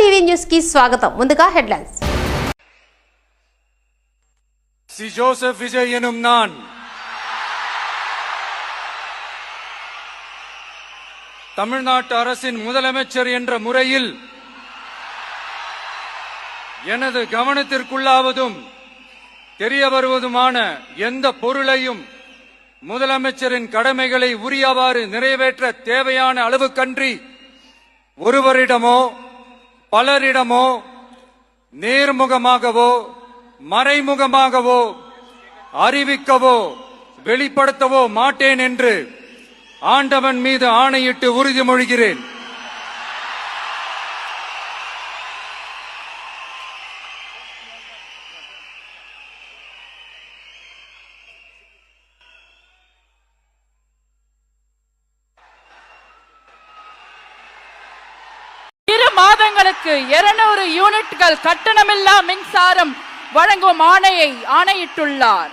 TV news కి స్వాగతం. ముందుగా హెడ్లైన్స్. சி ஜோசப் விஜய் எனும் நான் தமிழ்நாட்டு அரசின் முதலமைச்சர் என்ற முறையில் எனது கவனத்திற்குள்ளாவதும் தெரிய வருவதுமான எந்த பொருளையும் முதலமைச்சரின் கடமைகளை உரியவாறு நிறைவேற்ற தேவையான அளவுக்கன்றி ஒருவரிடமோ பலரிடமோ நேர்முகமாகவோ மறைமுகமாகவோ அறிவிக்கவோ வெளிப்படுத்தவோ மாட்டேன் என்று ஆண்டவன் மீது ஆணையிட்டு உறுதிமொழிகிறேன். மாதங்களுக்கு 200 யூனிட்கள் கட்டணமில்லா மின்சாரம் வழங்கும் ஆணையிட்டுள்ளார்.